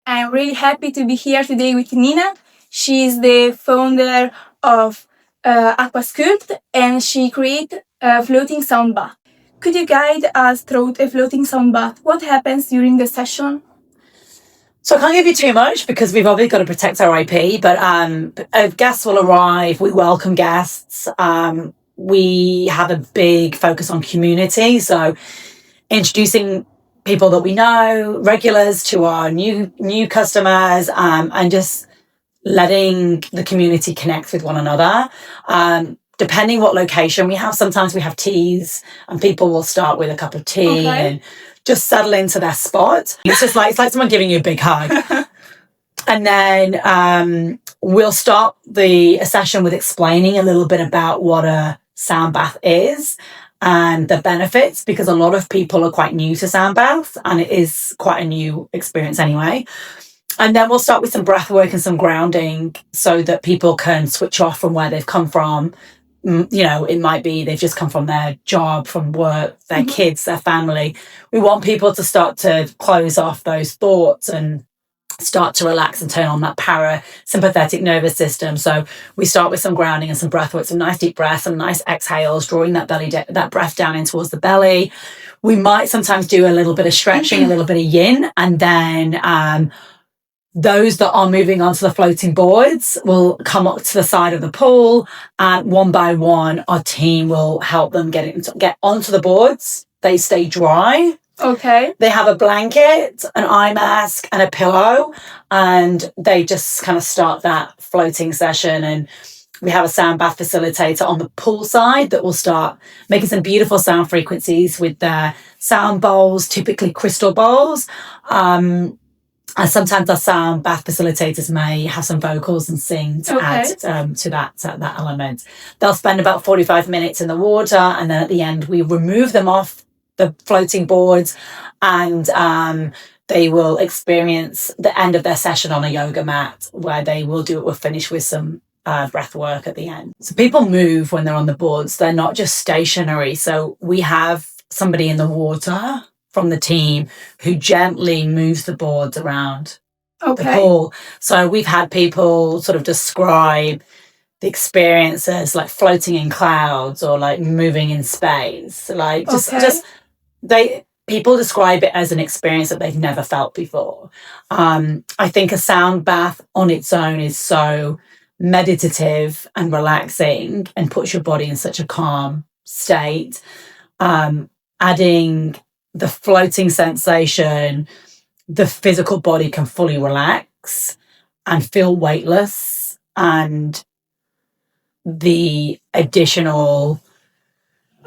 I'm really happy to be here today with Nina. She is the founder of Aquasculpt and she created a floating sound bath. Could you guide us through a floating sound bath? What happens during the session? So I can't give you too much because we've obviously got to protect our IP, but guests will arrive. We welcome guests. We have a big focus on community. So introducing people that we know, regulars to our new customers, and just letting the community connect with one another. Depending what location we have, sometimes we have teas and people will start with a cup of tea and just settle into their spot. It's like someone giving you a big hug. And then we'll start a session with explaining a little bit about what a sound bath is and the benefits, because a lot of people are quite new to sound baths and it is quite a new experience anyway. And then we'll start with some breath work and some grounding so that people can switch off from where they've come from. It might be they've just come from their job, from work, their kids, their family. We want people to start to close off those thoughts and start to relax and turn on that parasympathetic nervous system. So we start with some grounding and some breath work, some nice deep breaths, some nice exhales, drawing that breath down in towards the belly. We might sometimes do a little bit of stretching, a little bit of yin, and then those that are moving onto the floating boards will come up to the side of the pool, and one by one, our team will help them get onto the boards. They stay dry. Okay. They have a blanket, an eye mask, and a pillow, and they just kind of start that floating session. And we have a sound bath facilitator on the pool side that will start making some beautiful sound frequencies with their sound bowls, typically crystal bowls. And sometimes our sound bath facilitators may have some vocals and sing to add to that element. They'll spend about 45 minutes in the water, and then at the end we remove them off the floating boards, and they will experience the end of their session on a yoga mat where we'll finish with some breath work at the end. So people move when they're on the boards. They're not just stationary. So we have somebody in the water from the team who gently moves the boards around the pool. So we've had people sort of describe the experiences like floating in clouds or like moving in space. Like people describe it as an experience that they've never felt before. I think a sound bath on its own is so meditative and relaxing and puts your body in such a calm state. Adding the floating sensation, the physical body can fully relax and feel weightless, and the additional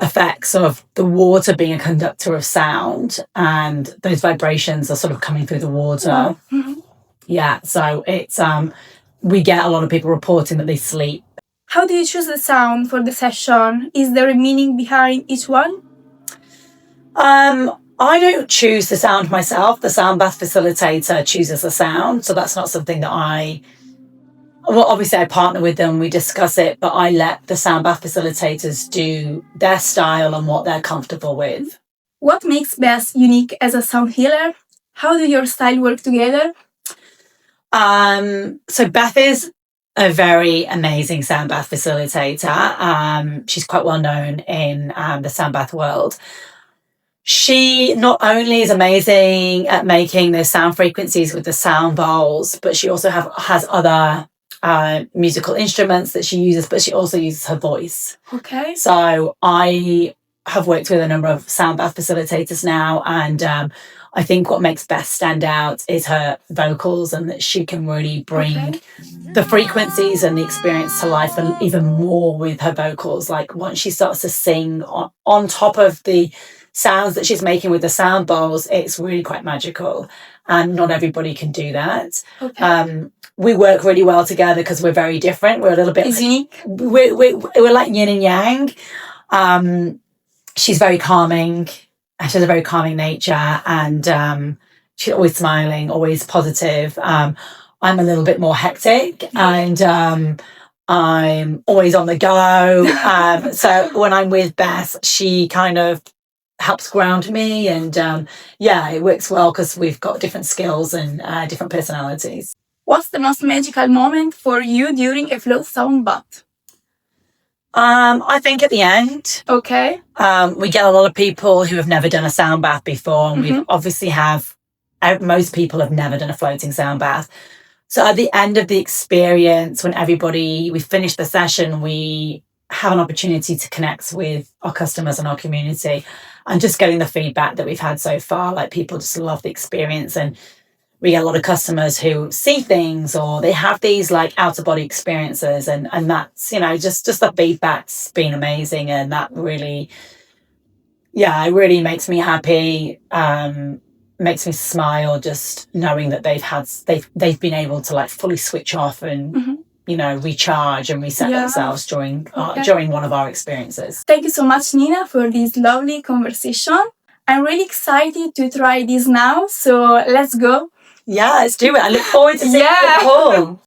effects of the water being a conductor of sound and those vibrations are sort of coming through the water. Yeah, so it's we get a lot of people reporting that they sleep. How do you choose the sound for the session? Is there a meaning behind each one? I don't choose the sound myself. The sound bath facilitator chooses the sound. So that's not something that obviously I partner with them, we discuss it, but I let the sound bath facilitators do their style and what they're comfortable with. What makes Beth unique as a sound healer? How do your style work together? So Beth is a very amazing sound bath facilitator. She's quite well known in the sound bath world. She not only is amazing at making those sound frequencies with the sound bowls, but she also has other musical instruments that she uses, but she also uses her voice. Okay. So I have worked with a number of sound bath facilitators now, and I think what makes Beth stand out is her vocals, and that she can really bring the frequencies and the experience to life even more with her vocals. Like once she starts to sing on top of the sounds that she's making with the sound bowls, it's really quite magical, and not everybody can do that. We work really well together because we're very different. We're a little bit unique. We're like yin and yang. She's very calming. She has a very calming nature, and she's always smiling, always positive. I'm a little bit more hectic, and I'm always on the go. So when I'm with Beth, she kind of helps ground me. And it works well because we've got different skills and different personalities. What's the most magical moment for you during a float sound bath? I think at the end. Okay. We get a lot of people who have never done a sound bath before, and we obviously most people have never done a floating sound bath. So at the end of the experience, when we finish the session, we have an opportunity to connect with our customers and our community, and just getting the feedback that we've had so far. Like, people just love the experience, and we get a lot of customers who see things, or they have these like out of body experiences, and that's, just the feedback's been amazing, and that really, it really makes me happy. Makes me smile just knowing that they've been able to like fully switch off and recharge and reset themselves during one of our experiences. Thank you so much, Nina, for this lovely conversation. I'm really excited to try this now, so let's go. Yeah, let's do it. I look forward to seeing you at the pool.